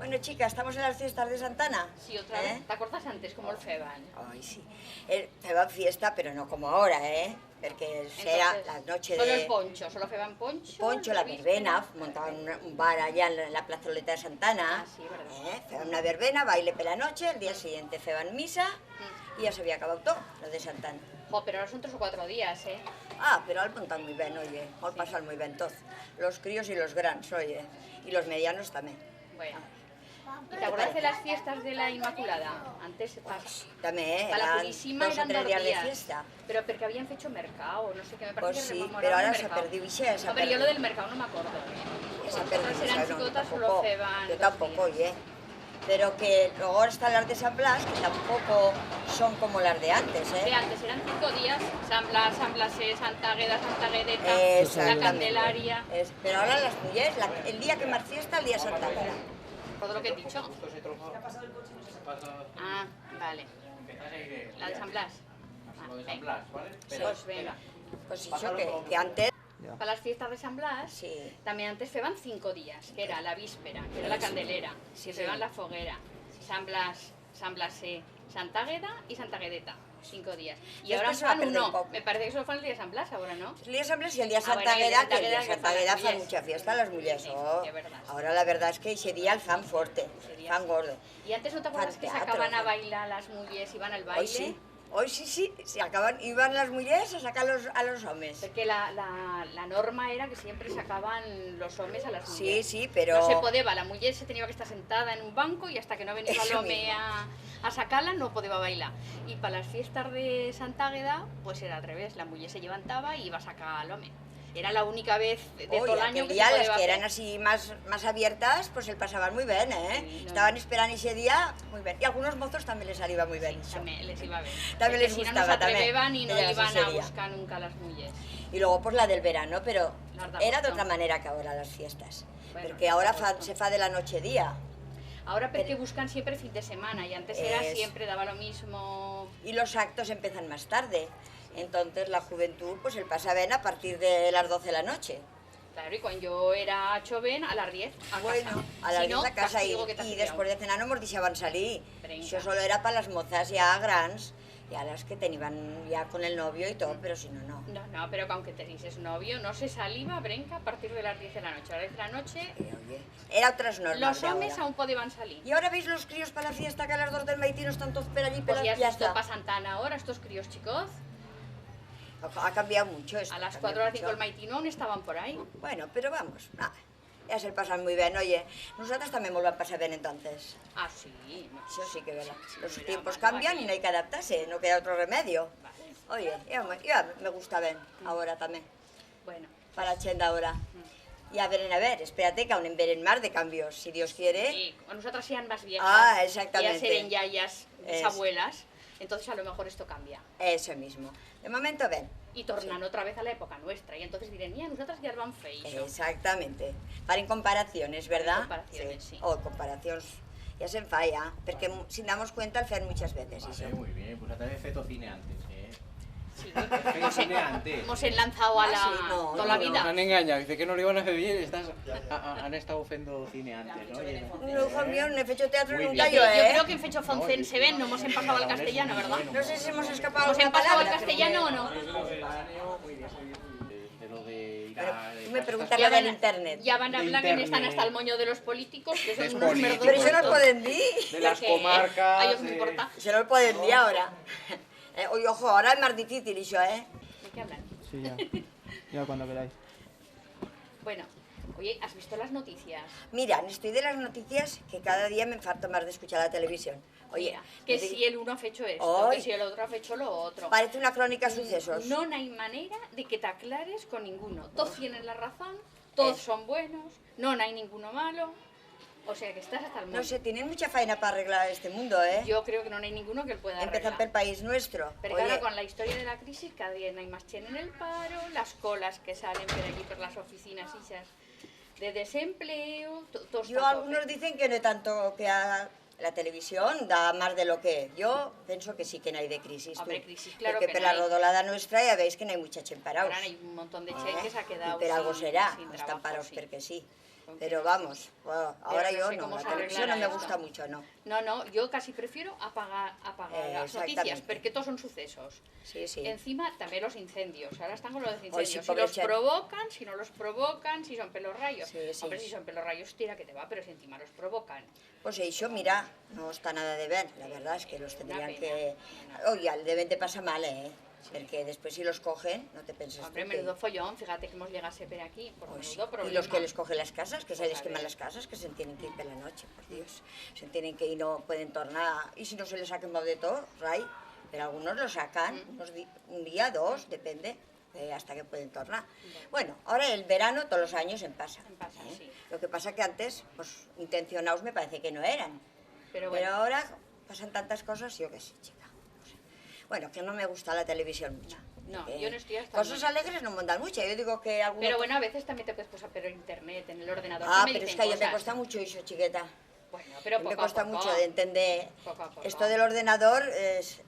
Bueno, chicas, estamos en las fiestas de Santana. Sí, otra vez. ¿Te acuerdas antes cómo el feban? Ay, sí. Feban fiesta, pero no como ahora, Porque era la noche solo de... el poncho, solo feban poncho. Poncho, la verbena, montaban un bar allá en la plazoleta de Santana. Ah, sí, verdad. Feban una verbena, baile per la noche, el día siguiente feban misa y ya se había acabado todo, lo de Santana. Jo, pero ahora son 3 o 4 días, Ah, pero al montan muy bien, oye, al pasar muy bien todos. Los críos y los grandes, oye, y los medianos también. Bueno. ¿Y te acuerdas de las fiestas de la Inmaculada? Antes, También, para la eran Purísima 2 o eran 3 2 días de días. fiesta. Pero porque habían hecho mercado, no sé qué, me parece Pues que sí, rememoraban pero ahora el se ha mercao. perdido, se ha No, pero yo perdido. lo del mercado no me acuerdo. Se ha Nosotras perdido, eran no, chicotas, solo tampoco. feban Yo 2 tampoco, días. oye. Pero que luego ahora están las de San Blas, que tampoco son como las de antes, De antes eran 5 días, San Blas, San Blasé, Santa Águeda, Santa Guedeta, la Exactamente. Candelaria, Pero ahora las mujeres, el día que más fiesta, el día Santa Águeda. todo lo que he dicho. Ah, vale. La de San Blas. Venga. Pues venga. Pues eso, que antes... Para las fiestas de San Blas, Sí. también antes feban 5 días, que era la víspera, que era la candelera, que feban la foguera, San Blas, San Blasé, Santa Águeda y Santa Guedeta. 5 días. Y Después ahora se va a fan perder un uno. poco. Me parece que solo fan el día de San Blas ahora, ¿no? El día de San Blas y el día Santa bueno, y el de Águeda, Santa que el día Águeda que Santa fan las Águeda fan mujeres. mucha fiesta las mujeres. Sí, Oh. de verdad. Ahora la verdad es que ese día el fan fuerte, Ese día fan sí. gordo. Y antes no te acuerdas Fan que teatro, sacaban a sí. bailar las mujeres, iban al baile. Hoy sí, iban las mujeres a sacar a los hombres. Porque la norma era que siempre sacaban los hombres a las Sí, mujeres. sí, pero... No se podía, la mujer se tenía que estar sentada en un banco y hasta que no venía el Eso hombre mismo. a sacarla no podía bailar. Y para las fiestas de Santa Águeda, pues era al revés, la mujer se levantaba y iba a sacar al hombre. Era la única vez de todo el año aquel que día se las podía que eran hacer. así más abiertas, pues el pasaban muy bien, Sí, no, Estaban no. esperando ese día muy bien. Y a algunos mozos también les iba muy bien. Sí, eso. también les iba bien. También Es les que si no, gustaba, no se atreveban y no también. iban Ese a día. buscar nunca a las mujeres. Y luego pues la del verano, pero Nos da era de gusto. otra manera que ahora las fiestas. Bueno, Porque nos ahora da gusto. se fa de la noche día. Ahora porque buscan siempre fin de semana y antes era Es- siempre, daba lo mismo. Y los actos empiezan más tarde. Entonces la juventud pues el pasa bien a partir de las 12 de la noche. Claro, y cuando yo era joven, a las 10 a Bueno, casa. a las Si 10 no, a casa castigo que t'has y liado. después de cenar no nos deixaban salir. Brenca. Eso solo era para las mozas ya grandes, ya las que tenían ya con el novio y todo, pero si no, no. No, pero que aunque tenéis novio, no se saliva brenca a partir de las 10 de la noche. A las 10 de la noche, Oye, era otras normas los de hombres ahora. aún podían salir. Y ahora veis los críos para la fiesta que a las 2 del maitino están todos per allí, Pues ya ya esto está. para Santana ahora, estos críos chicos, Ha cambiado mucho esto. a las ha 4 o las 5 cambiado del mucho. maitino aún estaban por ahí. Bueno, pero vamos, nada, ya se pasan muy bien. Oye, nosotros también nos lo han pasado bien entonces. Ah, sí. No. Eso sí que es verdad. Los mira, tiempos más cambian vale. y no hay que adaptarse, no queda otro remedio. Vale. Oye, me gusta ver ahora también, Bueno, para la chenda ahora. Y a ver, espérate que aún veren más de cambios, si Dios quiere. sí, nosotras sean más viejas. Ah, exactamente. Ya serán yayas, Es. bisabuelas. Entonces a lo mejor esto cambia. Eso mismo. De momento, ven. Y tornan otra vez a la época nuestra. Y entonces dirán, mira, nosotras ya van feixo. Exactamente. Para en comparaciones, ¿verdad? comparaciones, sí. O comparaciones. Ya se falla, porque sin damos cuenta el fer muchas veces. Vale, Eso. muy bien, pues otra vez feto cine antes, Sí, Feto cine antes. hemos enlanzado a la Ah, sí, no, toda la no, vida. Nos han engañado, dice que no lo iban a hacer bien, han estado haciendo cine antes, ¿no? No, hijo mío, no he hecho teatro Muy nunca bien. yo, Yo ¿eh? creo que en fecho foncén se ven, no hemos pasado al castellano, ¿verdad? No sé si hemos escapado ¿Hemos alguna pasado al palabra, castellano o no? Muy bien, de lo de ir a... Tú me preguntas Ya lo del van, internet. ya van a De hablar que internet. están hasta el moño de los políticos, que son Des unos políticos. Pero eso no merdosos. lo pueden decir. De las ¿Qué? comarcas... A ellos no importa. Se no lo pueden decir ahora. Oye, ojo, ahora es más difícil eso, ¿eh? ¿De qué hablan? Sí, ya. Ya cuando queráis. Bueno, oye, ¿has visto las noticias? Mira, estoy de las noticias que cada día me infarto más de escuchar la televisión. Oye, Mira, que no te- si el uno ha hecho esto, Ay. que si el otro ha hecho lo otro. parece una crónica de sucesos. No hay manera de que te aclares con ninguno. Todos tienen la razón, todos son buenos, no hay ninguno malo. O sea que estás hasta el mundo. No sé, tienen mucha faena para arreglar este mundo, ¿eh? Yo creo que no hay ninguno que lo pueda Empezan arreglar. pel país nuestro. Pero Oye, ahora con la historia de la crisis cada día hay más gente en el paro, las colas que salen por allí por las oficinas esas de desempleo, todo está a algunos tope. dicen que no tanto que la televisión da más de lo que... Yo pienso que sí que no hay de crisis. Hombre, tú. crisis, claro Porque que por no la hay. rodolada nuestra ya veis que no hay mucha gent parados. Ahora hay un montón de gente que se ha quedado Pero algo será, sin no están trabajo, parados sí. porque sí. Pero vamos, bueno, ahora no yo sé no, cómo la se televisión no arreglará me esto. gusta mucho, no. No, yo casi prefiero apagar las noticias, Exactamente. porque todos son sucesos. Sí, sí. Encima también los incendios, ahora están con los Hoy sí, incendios, si pobre los Chen. provocan, si no los provocan, si son pelos rayos. Sí, sí. Hombre, si son pelos rayos tira que te va, pero si encima los provocan. Pues eso, mira, no está nada de ver, la verdad es que los tendrían pena, que... una Oye, al de 20 pasa mal, porque después si los cogen, no te penses tú Hombre, que- menudo follón, fíjate que hemos llegado a ser aquí, por Pues sí. menudo problema. Y los que les cogen las casas, que se Pues les a queman ver. las casas, que se tienen que ir por la noche, por Dios. Se tienen que ir, no pueden tornar. Y si no se les ha quemado de todo, ray, pero algunos lo sacan, un día, dos, depende, hasta que pueden tornar. Bueno, ahora el verano todos los años pasa. Pasa, sí. Lo que pasa que antes, pues intencionados me parece que no eran. Pero Pero bueno, ahora pasan tantas cosas, yo qué sé, chica. No sé. Bueno, que no me gusta la televisión mucho. No, porque yo no estoy hasta cosas muy- alegres no mandan mucho. Yo digo que alguno... pero bueno, a veces también te puedes pasar por internet, en el ordenador. Ah, me pero es dicen que a mí me cosas. cuesta mucho eso, chiqueta. Bueno, pero Me poco cuesta a poco. mucho de entender. Poco a poco. Esto del ordenador,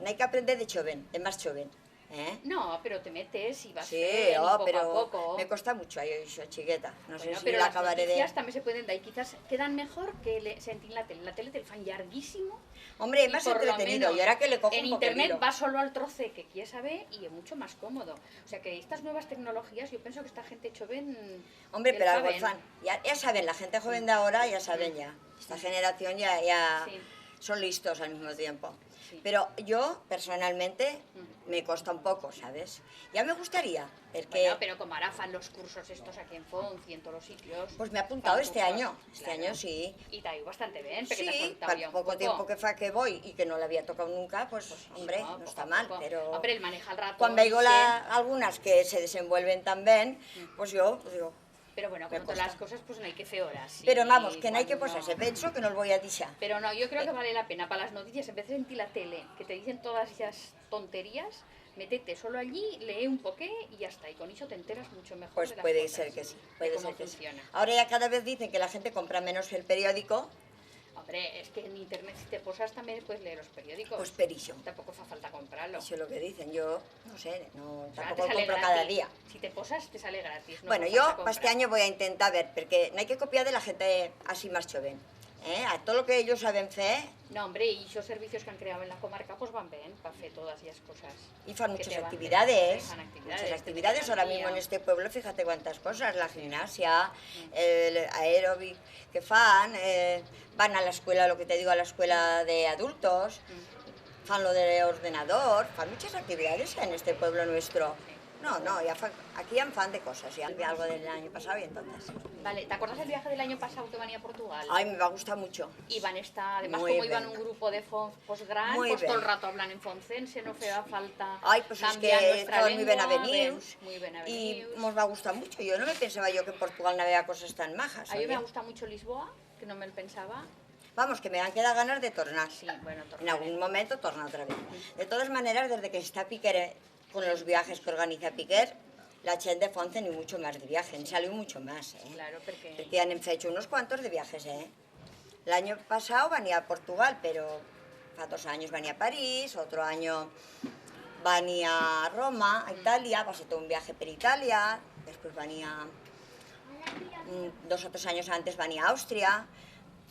no hay que aprender de joven, de más joven. No, pero te metes y vas Sí, y poco pero a poco. me cuesta mucho eso, chiqueta. No sé Bueno, si pero la las acabaré noticias de... también se pueden dar y quizás quedan mejor que sentir la tele. La tele te lo fan larguísimo. Hombre, es y más por lo entretenido. menos Y ahora que le cojo en un poco el internet hilo. va solo al troce que quieres saber y es mucho más cómodo. O sea que estas nuevas tecnologías, yo pienso que esta gente joven... Hombre, que pero lo algo saben. fan. Ya saben, la gente joven de ahora ya saben ya. Esta generación ya Sí. son listos al mismo tiempo. Sí. Pero yo, personalmente, me cuesta un poco, ¿sabes? Ya me gustaría, porque... Bueno, pero como ahora fan los cursos estos aquí en Fons y en todos los sitios... Pues me he apuntado fan este cursos, año. Este claro. año sí. Y te ha ido bastante bien, porque te has Sí, soltado para ya un poco tiempo que voy y que no le había tocado nunca, pues, hombre, no poco está a mal, poco. pero... Hombre, el maneja el rato... Cuando digo algunas que se desenvuelven tan bien, pues yo pues digo... Pero bueno, me como todas las cuesta. cosas, pues no hay que hacer horas. Pero y vamos, que no hay que cuando- posarse, penso que no os voy a deixar. Pero no, yo creo que vale la pena para las noticias, en vez de sentir la tele, que te dicen todas esas tonterías, métete solo allí, lee un poqué y ya está. Y con eso te enteras mucho mejor Pues de las puede cosas, ser que sí, de puede cómo ser que sí. funciona. Ahora ya cada vez dicen que la gente compra menos el periódico, Hombre, es que en internet si te posas también puedes leer los periódicos. pues perillo. Tampoco fa falta comprarlo. Eso es lo que dicen, yo no sé, no, O sea, tampoco te lo sale compro gratis. cada día. Si te posas, te sale gratis. No Bueno, fa yo falta para este comprar. año voy a intentar ver, porque no hay que copiar de la gente así más joven. A todo lo que ellos saben hacer, No, hombre, y esos servicios que han creado en la comarca, pues van bien, para hacer todas esas cosas. y fan que muchas te van actividades, fan muchas actividades. Ahora mismo en este pueblo, fíjate cuántas cosas, la gimnasia, Mm. el aeróbic que fan, van a la escuela, lo que te digo, a la escuela de adultos, Mm. fan lo de ordenador, fan muchas actividades en este pueblo nuestro. No, aquí han fan de cosas, ya vi algo del año pasado y entonces. Vale, ¿te acuerdas del viaje del año pasado que van a Portugal? Ay, me va a gustar mucho. Iban además Muy como iban ben. un grupo de postgrad, Muy pues todo el ben. rato hablan en foncense, no fe falta Ay, pues es cambiar que nuestra todos muy bien lengua, avenidos muy ben y avenidos. nos va a gustar mucho. Yo no me pensaba yo que en Portugal no había cosas tan majas. A mí me oye. ha gustado mucho Lisboa, que no me lo pensaba. Vamos, que me han quedado ganas de tornar. Sí, bueno, En tornaré. algún momento torna otra vez. De todas maneras, desde que está Piquer con los viajes que organiza Piquer, la gent de Fonce ni mucho más de viaje, en salió mucho más, Claro, porque... Porque han hecho unos cuantos de viajes, El año pasado venía a Portugal, pero hace 2 años venía a París, otro año venía a Roma, a Italia, va a ser todo un viaje por Italia, después venía 2 o 3 años antes venía a Austria.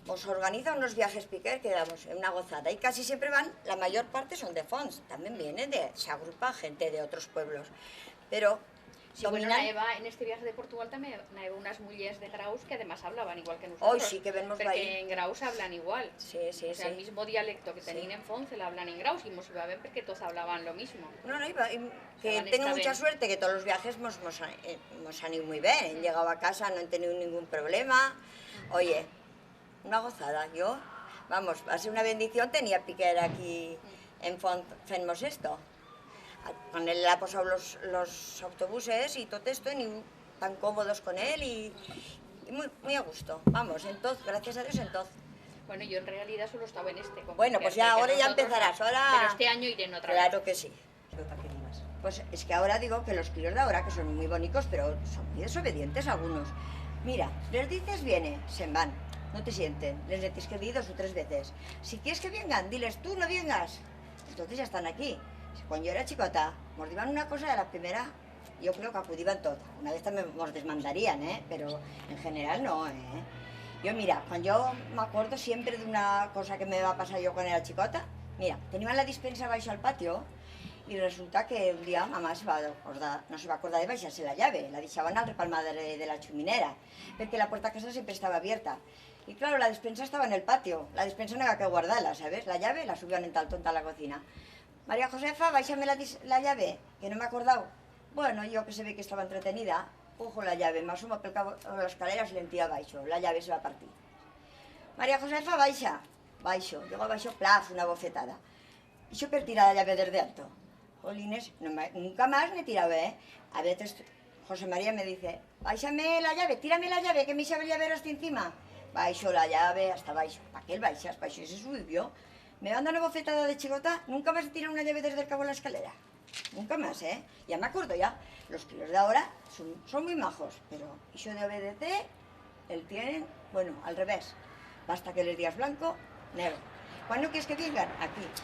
Os organiza unos viajes Piquer que damos una gozada y casi siempre van, la mayor parte son de Fons, también vienen se agrupa gente de otros pueblos, pero Sí, bueno, dominan- Naeva, en este viaje de Portugal también Naeva unas mujeres de Graus que además hablaban igual que nosotros. Hoy sí que vemos porque ahí. en Graus hablan igual. Sí, sí, O sea, el sí. mismo dialecto que Sí. tenían en Fonce lo hablan en Graus y nos iba a ver porque todos hablaban lo mismo. No, que Van tengo esta mucha vez. suerte que todos los viajes nos han ido muy bien. He llegado a casa, no he tenido ningún problema. Oye, una gozada. Yo, vamos, va a ser una bendición tenía Piquer aquí en Font fent-nos esto. Con él ha posado los autobuses y todo esto, tan cómodos con él y muy, muy a gusto. Vamos, entonces, gracias a Dios, entonces. Bueno, yo en realidad solo estaba en este. con Bueno, Piquer, pues ya, porque ahora ya nosotros empezarás, no. ahora- Pero este año iré en otra vez. Claro que sí. Pues es que ahora digo que los críos de ahora, que son muy bonitos, pero son muy desobedientes algunos. Mira, les dices viene, se van, no te sienten. Les decís que di 2 o 3 veces. Si quieres que vengan, diles tú, no vengas. Entonces ya están aquí. Cuando yo era chicota, mordiban una cosa de la primera, yo creo que acudían todas. Una vez también nos desmandarían, pero en general no. Yo, mira, cuando yo me acuerdo siempre de una cosa que me va a pasar yo cuando era chicota, mira, tenían la dispensa abajo al patio y resulta que un día mamá no se va a acordar de baixarse la llave, la dejaban al repalmador de la chuminera, porque la puerta a casa siempre estaba abierta. Y claro, la despensa estaba en el patio, la despensa no había que guardarla, ¿sabes? La llave la subían en tal tonta a la cocina. María Josefa, báixame la llave, que no me he acordado. Bueno, yo que se ve que estaba entretenida, cojo la llave, me asomo pel cabo de las escaleras y l'entía baixo, la llave se va a partir. María Josefa, baixa, baixo, llego baixo, plaf, una bofetada. Y yo per tirar la llave desde alto. Jolines, nunca más me he tirado, A veces José María me dice, báixame la llave, tírame la llave, que me sabe llavero hasta encima. Baixo la llave hasta baixo. ¿Para qué el baixas? Baixo ese subió. Me van dando una bofetada de chigota, nunca más he tirado una llave desde el cabo de la escalera. Nunca más, Ya me acuerdo ya. Los críos de ahora son muy majos, pero eso de obedecer, el tienen, bueno, al revés. Basta que les digas blanco, negro. ¿Cuándo quieres que vengan? Aquí.